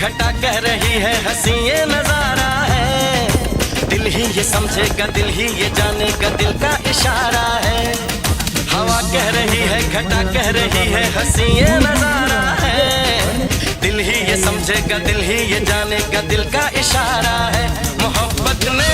घटा कह रही है हंसी ये नजारा है। दिल ही ये समझेगा, दिल ही ये जानेगा, दिल का इशारा है। हवा कह रही है, घटा कह रही है हंसी ये नजारा है। दिल ही ये समझेगा, दिल ही ये जानेगा, दिल का इशारा है। मोहब्बत ने